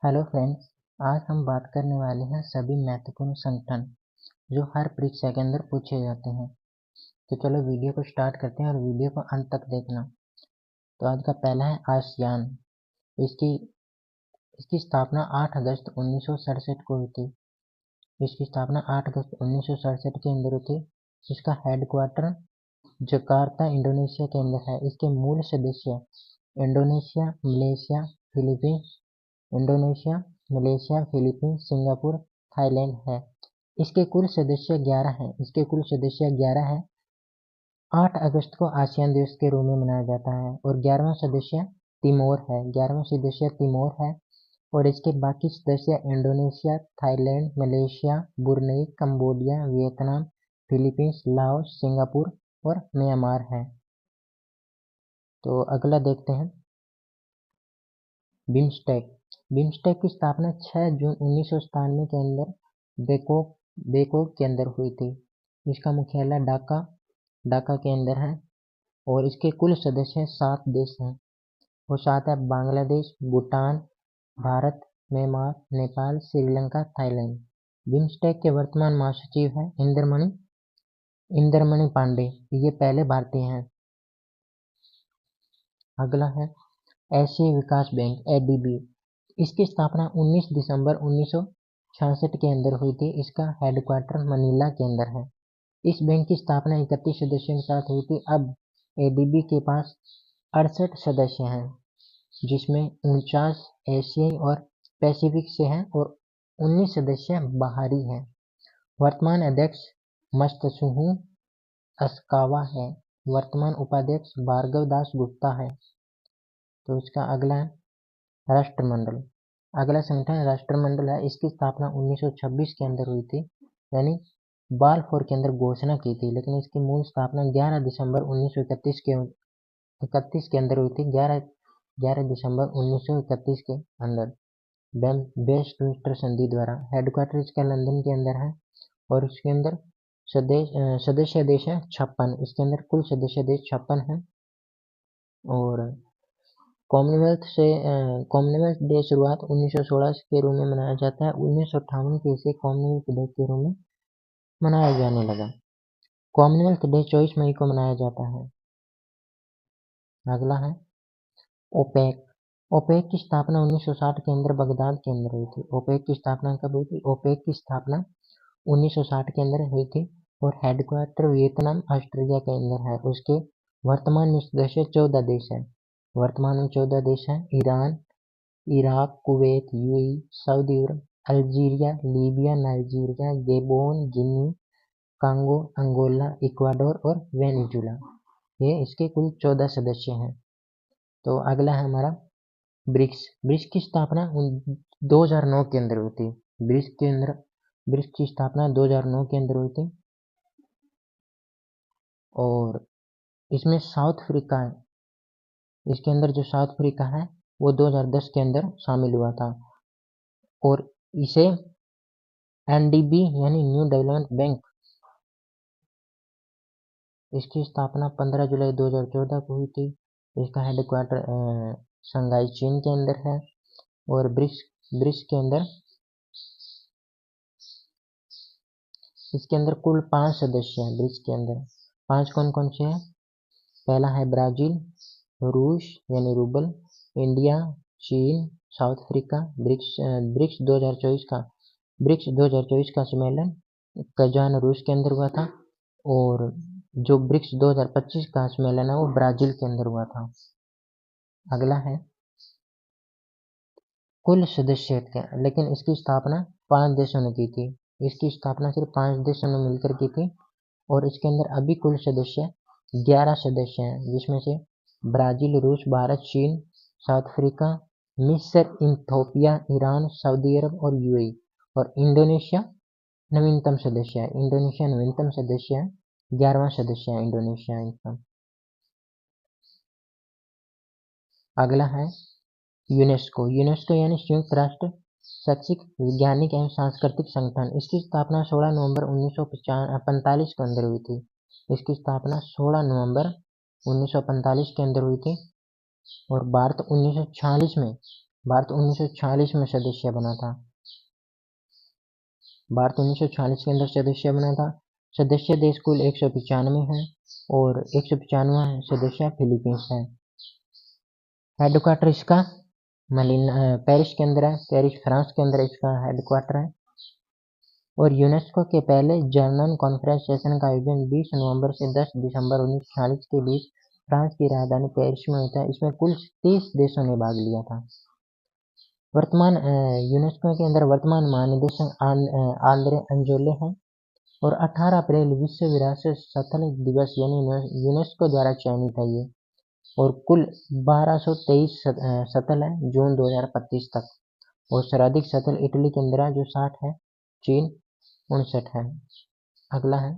Hello friends, आज हम बात करने वाले हैं सभी महत्वपूर्ण संगठन जो हर परीक्षा के अंदर पूछे जाते हैं। तो चलो वीडियो को स्टार्ट करते हैं और वीडियो को अंत तक देखना। तो आज का पहला है आसियान। इसकी इसकी स्थापना 8 अगस्त 1967 को हुई थी। इसकी स्थापना 8 अगस्त 1967 के अंदर हुई थी। इसका हेडक्वार्टर जकार्ता इंडोनेशिया के अंदर है। इसके मूल सदस्य Indonesia, Malaysia, Philippines, Singapore, Thailand है। इसके कुल सदस्य 11 हैं। 8 अगस्त को आसियान दिवस के रूप में मनाया जाता है और 11वां सदस्य तिमोर है और इसके बाकी सदस्य Indonesia, Thailand, Malaysia, Brunei, Cambodia, Vietnam, Philippines, Laos, Singapore और म्यांमार है। तो अगला देखते हैं बिम्स्टेक। बिम्स्टेक की स्थापना 6 जून 1997 के अंदर बैंकॉक के अंदर हुई थी। इसका मुख्यालय ढाका के अंदर है और इसके कुल सदस्य 7 देश हैं। वो 7 है Bangladesh, Bhutan, Bharat, Myanmar, Nepal, Sri Lanka, Thailand. BIMSTEC के वर्तमान महासचिव हैं इंदरमणि पांडे। ये पहले भारतीय हैं। अगला है एशियाई विकास बैंक ADB। इसकी स्थापना 19 दिसंबर 1966 के अंदर हुई थी। इसका हेडक्वार्टर मनीला के अंदर है। इस बैंक की स्थापना 31 सदस्यों के साथ हुई थी। अब ADB के पास 68 सदस्य हैं, जिसमें 49 एशियाई और पैसिफिक से हैं और 19 सदस्य बाहरी हैं। वर्तमान अध्यक्ष मत्सुहु अस्कावा है। वर्तमान उपाध्यक्ष भार्गव दास गुप्ता है। तो इसका अगला है राष्ट्रमंडल। अगला संगठन राष्ट्रमंडल है। इसकी स्थापना 1926 के अंदर हुई थी, यानी बालफोर के अंदर घोषणा की थी, लेकिन इसकी मूल स्थापना 11 दिसंबर 1931 के अंदर हुई थी। 11 दिसंबर 1931 के अंदर वेस्टमिंस्टर संधि द्वारा। हेडक्वार्टर इसका लंदन के अंदर है और इसके अंदर सदस्य देश है 56। इसके अंदर कुल सदस्य देश 56 हैं। और कॉमनवेल्थ डे शुरुआत 1916 के रूप में मनाया जाता है। 1958 के इसे कॉमनवेल्थ डे के रूप में मनाया जाने लगा। कॉमनवेल्थ डे 24 मई को मनाया जाता है। अगला है ओपेक। ओपेक की स्थापना 1960 के अंदर बगदाद के अंदर हुई थी। ओपेक की स्थापना कब हुई थी? ओपेक की स्थापना 1960 के अंदर हुई थी और हेडक्वार्टर वियतनाम, ऑस्ट्रेलिया के अंदर है। उसके वर्तमान में सदस्य 14 देश हैं। वर्तमान में 14 देश हैं Iran, Iraq, Kuwait, UAE, Saudi Arabia, Algeria, Libya, Nigeria, Gabon, Guinea, Congo, Angola, Ecuador और वेनेजुला। ये इसके कुल 14 सदस्य हैं। तो अगला है हमारा ब्रिक्स। ब्रिक्स की स्थापना 2009 के अंदर हुई थी। ब्रिक्स की स्थापना 2009 के अंदर हुई थी और इसमें साउथ अफ्रीका है। इसके अंदर जो साउथ अफ्रीका है वो 2010 के अंदर शामिल हुआ था और इसे NDB यानी न्यू डेवलपमेंट बैंक, इसकी स्थापना 15 जुलाई 2014 को हुई थी। इसका हेडक्वार्टर शंघाई चीन के अंदर है और ब्रिक्स के अंदर इसके अंदर कुल 5 सदस्य हैं। ब्रिक्स के अंदर 5 कौन कौन से हैं? पहला है ब्राजील, रूस यानी रूबल, इंडिया, चीन, साउथ अफ्रीका। ब्रिक्स 2024 का सम्मेलन कजान रूस के अंदर हुआ था और जो ब्रिक्स 2025 का सम्मेलन है वो ब्राजील के अंदर हुआ था। अगला है कुल सदस्य, लेकिन इसकी स्थापना 5 देशों ने की थी। इसकी स्थापना सिर्फ 5 देशों ने मिलकर की थी और इसके अंदर अभी कुल सदस्य 11 सदस्य हैं, जिसमें से ब्राजील, रूस, भारत, चीन, साउथ अफ्रीका, मिस्र, इथियोपिया, ईरान, सऊदी अरब और UAE और इंडोनेशिया नवीनतम सदस्य है। 11वां सदस्य है इंडोनेशिया इनका। अगला है यूनेस्को। यूनेस्को यानी संयुक्त राष्ट्र शैक्षिक, वैज्ञानिक एवं सांस्कृतिक संगठन। इसकी स्थापना 16 नवंबर 1945 के अंदर हुई थी। इसकी स्थापना 16 नवंबर 1945 के अंदर हुई थी और भारत 1946 में भारत 1946 में सदस्य बना था। भारत 1946 के अंदर सदस्य बना था। सदस्य देश कुल 195 हैं और 195वां सदस्य फिलीपींस है। हेडक्वार्टर इसका पेरिस के अंदर है। पेरिस फ्रांस के अंदर इसका हेडक्वार्टर है। और यूनेस्को के पहले जनरल कॉन्फ्रेंस सेशन का आयोजन 20 नवंबर से 10 दिसंबर 1946 के बीच फ्रांस की राजधानी पेरिस में हुआ था। इसमें कुल 30 देशों ने भाग लिया था। वर्तमान यूनेस्को के अंदर वर्तमान महानिदेशक आंद्रे अंजोले हैं और 18 अप्रैल विश्व विरासत स्थल दिवस यानी यूनेस्को द्वारा चयनित है ये। और कुल 1223 स्थल है जून 2025 तक। और सर्वाधिक स्थल इटली के अंदर है जो 60 है, चीन 59 है। अगला है,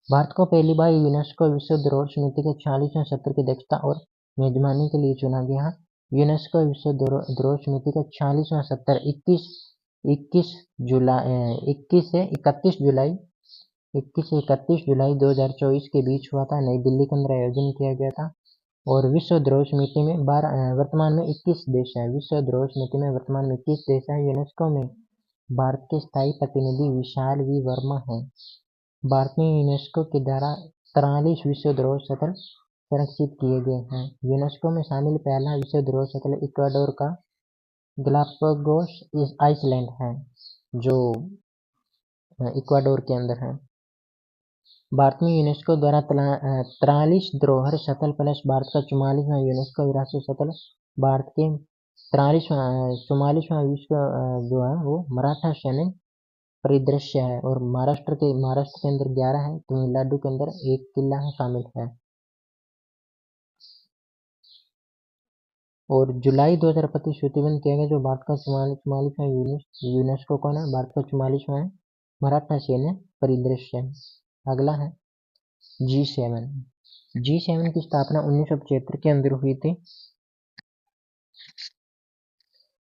भारत को पहली बार यूनेस्को विश्व धरोहर समिति के 46वें सत्र की अध्यक्षता और मेजबानी के लिए चुना गया। यूनेस्को विश्व धरोहर समिति का 46वां सत्र 21 से 31 जुलाई 2024 के बीच हुआ था। नई दिल्ली के अंदर आयोजन किया गया था। और विश्व धरोहर समिति में वर्तमान में 21 देश है। विश्व धरोहर समिति में वर्तमान में 21 देश है। यूनेस्को में भारत के स्थायी प्रतिनिधि विशाल वी वर्मा हैं। भारत में यूनेस्को के द्वारा 43 विश्व धरोहर स्थल संरक्षित किए गए हैं। यूनेस्को में शामिल पहला विश्व धरोहर स्थल इक्वाडोर का गलापागोस आइसलैंड है जो इक्वाडोर के अंदर है। भारत में यूनेस्को द्वारा 43 धरोहर स्थल प्लस भारत का 44वां यूनेस्को विरासत स्थल भारत के 44वां विश्व जो है वो मराठा सैनिक परिदृश्य है। और महाराष्ट्र के अंदर 11 है। तमिलनाडु के अंदर एक किला है शामिल है। और जुलाई 2025 सूचीबद्ध किया गया जो भारत का 44वां यूनेस्को कौन है? भारत का 44वां है मराठा सैन्य परिदृश्य। अगला है G7। G7 की स्थापना 1975 के अंदर हुई थी।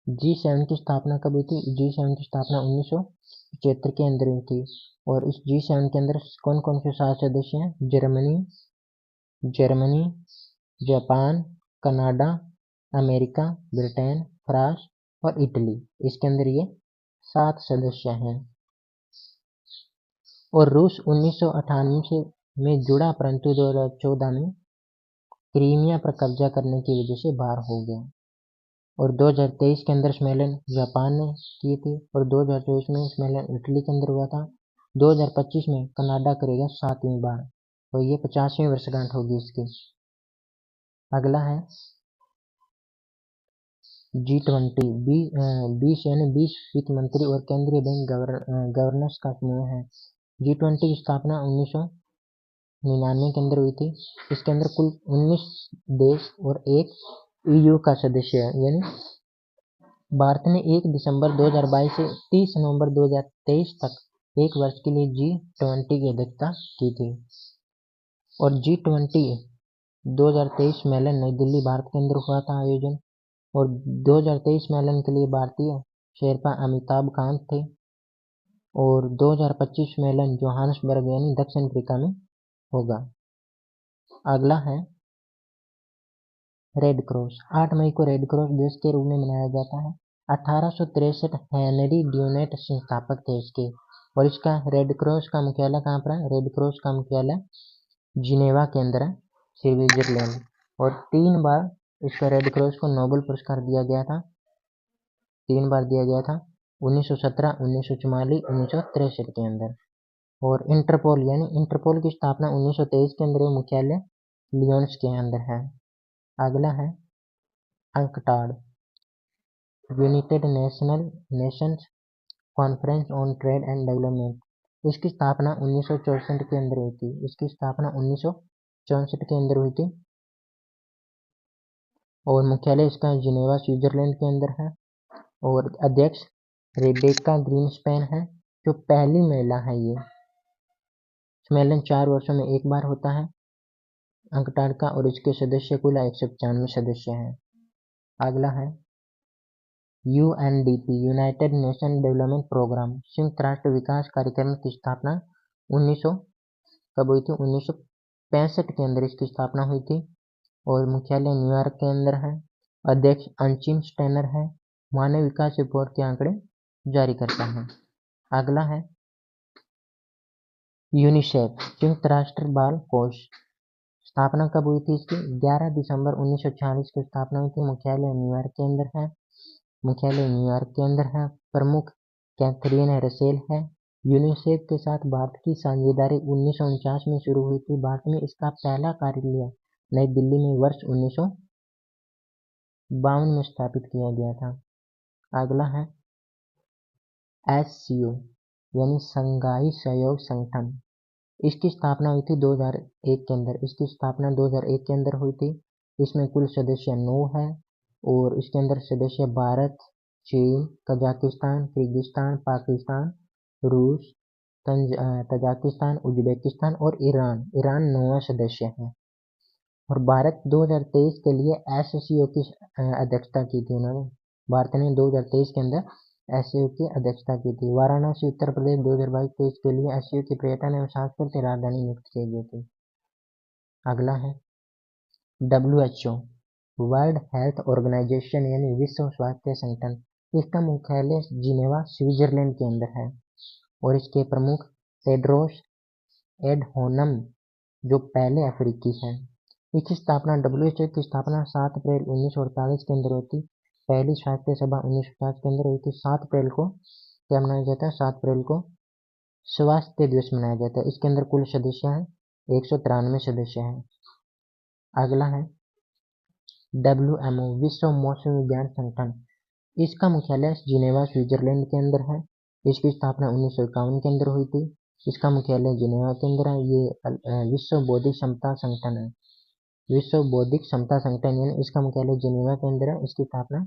G7 की स्थापना कब हुई थी? G7 की स्थापना 1975 के अंदर हुई थी। और इस G7 के अंदर कौन कौन से 7 सदस्य हैं? Germany, Japan, Canada, America, Britain, France और इटली। इसके अंदर ये 7 सदस्य हैं। और रूस 1998 में जुड़ा परंतु 2014 में क्रीमिया पर कब्जा करने की वजह से बाहर हो गया। और 2023 के अंदर सम्मेलन जापान ने किए थे। और 2024 में सम्मेलन इटली के अंदर हुआ था। 2025 में कनाडा करेगा 7वीं बार और ये 50वीं वर्षगांठ होगी इसकी। अगला है G20। 20 यानी 20 वित्त मंत्री और केंद्रीय बैंक गवर्नर्स का समूह है। G20 की स्थापना 1999 के अंदर हुई थी। इसके अंदर कुल 19 देश और एक EU का सदस्य है। यानी भारत ने 1 दिसंबर 2022 से 30 नवंबर 2023 तक एक वर्ष के लिए G20 की अध्यक्षता की थी। और G20 2023 सम्मेलन नई दिल्ली भारत के अंदर हुआ था आयोजन। और 2023 सम्मेलन के लिए भारतीय शेरपा अमिताभ कांत थे। और 2025 सम्मेलन जोहान्सबर्ग यानी दक्षिण अफ्रीका में होगा। अगला है रेड क्रॉस। 8 मई को रेड क्रॉस दिवस के रूप में मनाया जाता है। 1863 हेनरी ड्यूनेट संस्थापक थे इसके। और इसका रेड क्रॉस का मुख्यालय कहाँ पर है? रेड क्रॉस का मुख्यालय जिनेवा के अंदर है, स्विट्जरलैंड। और 3 बार इसका रेड क्रॉस को नोबेल पुरस्कार दिया गया था। 3 बार दिया गया था, 1917, 1944, 1963 के अंदर। और इंटरपोल यानी इंटरपोल की स्थापना 1923 के अंदर मुख्यालय लियोन्स के अंदर है। अगला है UNCTAD. United Nations conference on trade and development. इसकी स्थापना 1964 के अंदर हुई थी। इसकी स्थापना 1964 के अंदर हुई थी। और मुख्यालय इसका जिनेवा स्विट्जरलैंड के अंदर है। और अध्यक्ष रेबेका ग्रीनस्पैन है जो पहली महिला है। ये सम्मेलन 4 वर्षों में एक बार होता है अंकटाड का। और इसके सदस्य कुल 195 सदस्य हैं। अगला है UNDP United Nation Development Programme. संयुक्त राष्ट्र विकास कार्यक्रम की स्थापना 1900 कब हुई थी? 1965 के अंदर इसकी स्थापना हुई थी। और मुख्यालय न्यूयॉर्क के अंदर है। अध्यक्ष अंचिम स्टेनर है। मानव विकास रिपोर्ट के आंकड़े जारी करता है। अगला है यूनिसेफ, संयुक्त राष्ट्र बाल कोष। स्थापना कब हुई थी इसकी? 11 दिसंबर 1946 को स्थापना हुई थी। मुख्यालय न्यूयॉर्क के अंदर है। प्रमुख कैथरीन रसेल है। यूनिसेफ के साथ भारत की साझेदारी 1949 में शुरू हुई थी। भारत में इसका पहला कार्यालय नई दिल्ली में वर्ष 1952 में स्थापित किया गया था। अगला है SCO यानी शंघाई सहयोग संगठन। इसकी स्थापना हुई थी 2001 के अंदर। इसकी स्थापना 2001 के अंदर हुई थी। इसमें कुल सदस्य 9 है और इसके अंदर सदस्य भारत, चीन, कजाकिस्तान, किर्गिस्तान, पाकिस्तान, रूस, तजाकिस्तान, उज्बेकिस्तान और ईरान 9वां सदस्य है। और भारत 2023 के लिए SCO की अध्यक्षता की थी उन्होंने। भारत ने 2023 के अंदर SCO की अध्यक्षता की थी। वाराणसी उत्तर प्रदेश 2022-23 के लिए SCO की पर्यटन एवं सांस्कृतिक राजधानी नियुक्त की गई थी। अगला है WHO वर्ल्ड हेल्थ ऑर्गेनाइजेशन यानी विश्व स्वास्थ्य संगठन। इसका मुख्यालय जिनेवा स्विट्जरलैंड के अंदर है और इसके प्रमुख टेड्रोस एडहोनम जो पहले अफ्रीकी है। इसकी स्थापना WHO की स्थापना 7 अप्रैल 1948 के अंदर हुई थी। पहली स्वास्थ्य सभा 1950 के अंदर हुई थी। 7 अप्रैल को क्या मनाया जाता है? 7 अप्रैल को स्वास्थ्य दिवस मनाया जाता है। इसके अंदर कुल सदस्य हैं 193 सदस्य हैं। अगला है WMO विश्व मौसम विज्ञान संगठन। इसका मुख्यालय जिनेवा स्विट्जरलैंड के अंदर है। इसकी स्थापना 1951 के अंदर हुई थी। इसका मुख्यालय जिनेवा के अंदर है। ये विश्व बौद्धिक क्षमता संगठन है। विश्व बौद्धिक क्षमता संगठन यानी इसका मुख्यालय जिनेवा के अंदर है। इसकी स्थापना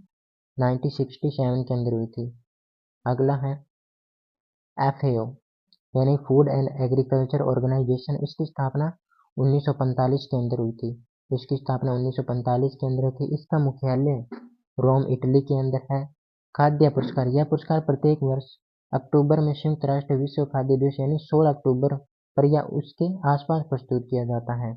1967 के अंदर हुई थी। अगला है FAO यानी फूड एंड एग्रीकल्चर ऑर्गेनाइजेशन। इसकी स्थापना 1945 के अंदर हुई थी। इसकी स्थापना 1945 के अंदर थी। इसका मुख्यालय रोम इटली के अंदर है। खाद्य पुरस्कार, यह पुरस्कार प्रत्येक वर्ष अक्टूबर में संयुक्त राष्ट्र विश्व खाद्य दिवस यानी 16 अक्टूबर पर या उसके आसपास प्रस्तुत किया जाता है।